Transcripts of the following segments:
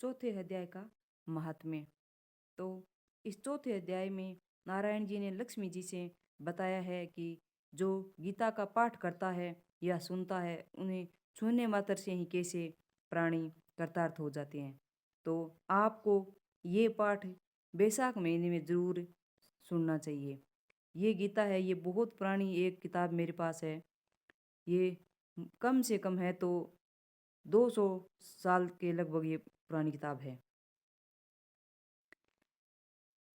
चौथे अध्याय का महात्म्य। तो इस चौथे अध्याय में नारायण जी ने लक्ष्मी जी से बताया है कि जो गीता का पाठ करता है या सुनता है उन्हें छूने मात्र से ही कैसे प्राणी कृतार्थ हो जाते हैं। तो आपको ये पाठ बैसाख महीने में ज़रूर सुनना चाहिए। ये गीता है, ये बहुत पुरानी एक किताब मेरे पास है। ये कम से कम है तो 200 साल के लगभग ये पुरानी किताब है।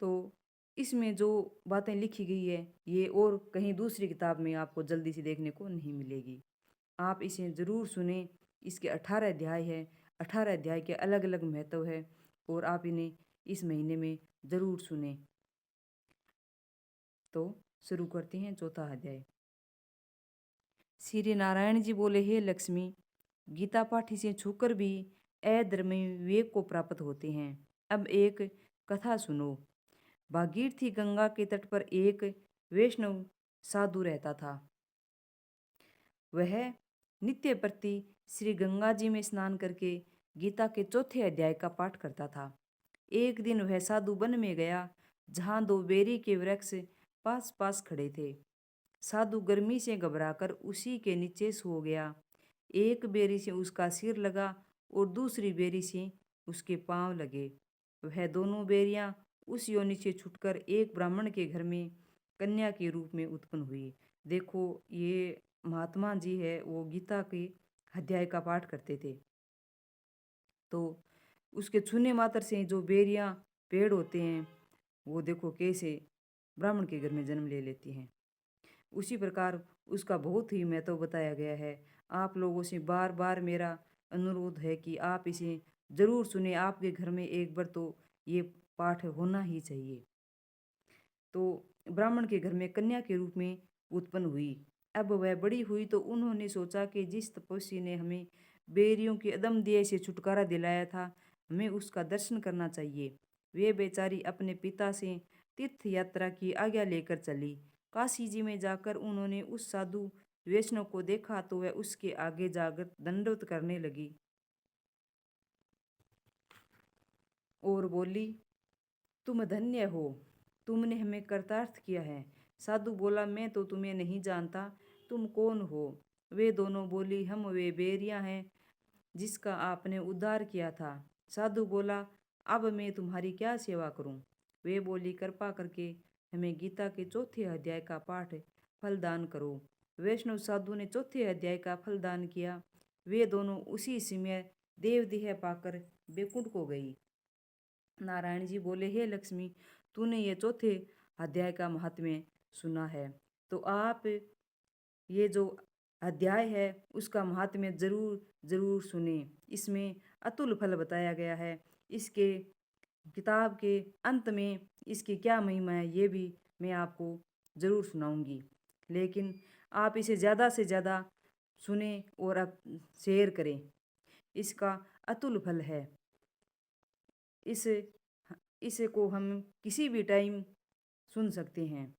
तो इसमें जो बातें लिखी गई है ये और कहीं दूसरी किताब में आपको जल्दी से देखने को नहीं मिलेगी। आप इसे ज़रूर सुने। इसके 18 अध्याय है। 18 अध्याय के अलग अलग महत्व है और आप इन्हें इस महीने में ज़रूर सुने। तो शुरू करते हैं चौथा अध्याय। श्री नारायण जी बोले, हे लक्ष्मी, गीता पाठी से छूकर भी अधर्मी विवेक को प्राप्त होते हैं। अब एक कथा सुनो। भागीरथी गंगा के तट पर एक वैष्णव साधु रहता था। वह नित्य प्रति श्री गंगा जी में स्नान करके गीता के चौथे अध्याय का पाठ करता था। एक दिन वह साधु वन में गया जहाँ दो बेरी के वृक्ष पास पास खड़े थे। साधु गर्मी से घबराकर उसी के नीचे सो गया। एक बेरी से उसका सिर लगा और दूसरी बेरी से उसके पांव लगे। वह दोनों बेरियां उस योनि से छूटकर एक ब्राह्मण के घर में कन्या के रूप में उत्पन्न हुई। देखो, ये महात्मा जी है, वो गीता के अध्याय का पाठ करते थे। तो उसके छूने मात्र से जो बेरियां पेड़ होते हैं वो देखो कैसे ब्राह्मण के घर में जन्म ले लेती हैं। उसी प्रकार उसका बहुत ही महत्व बताया गया है। आप लोगों से बार बार मेरा अनुरोध है कि आप इसे ज़रूर सुने। आपके घर में एक बार तो ये पाठ होना ही चाहिए। तो ब्राह्मण के घर में कन्या के रूप में उत्पन्न हुई। अब वह बड़ी हुई तो उन्होंने सोचा कि जिस तपस्वी ने हमें बेरियों के अदम दिए से छुटकारा दिलाया था, हमें उसका दर्शन करना चाहिए। वे बेचारी अपने पिता से तीर्थ यात्रा की आज्ञा लेकर चली। काशी जी में जाकर उन्होंने उस साधु वैष्णव को देखा तो वह उसके आगे जाकर दंडवत करने लगी और बोली, तुम धन्य हो, तुमने हमें कृतार्थ किया है। साधु बोला, मैं तो तुम्हें नहीं जानता, तुम कौन हो? वे दोनों बोली, हम वे बेरियां हैं जिसका आपने उद्धार किया था। साधु बोला, अब मैं तुम्हारी क्या सेवा करूं? वे बोली, कृपा करके हमें गीता के चौथे अध्याय का पाठ फलदान करो। वैष्णव साधु ने चौथे अध्याय का फलदान किया। वे दोनों उसी समय देवदेह पाकर बैकुंठ को गई। नारायण जी बोले, हे लक्ष्मी, तूने ये चौथे अध्याय का महात्म्य सुना है, तो आप ये जो अध्याय है उसका महात्म्य जरूर जरूर सुने। इसमें अतुल फल बताया गया है। इसके किताब के अंत में इसकी क्या महिमा है ये भी मैं आपको ज़रूर सुनाऊंगी। लेकिन आप इसे ज़्यादा से ज़्यादा सुने और आप शेयर करें। इसका अतुल फल है। इस इसे को हम किसी भी टाइम सुन सकते हैं।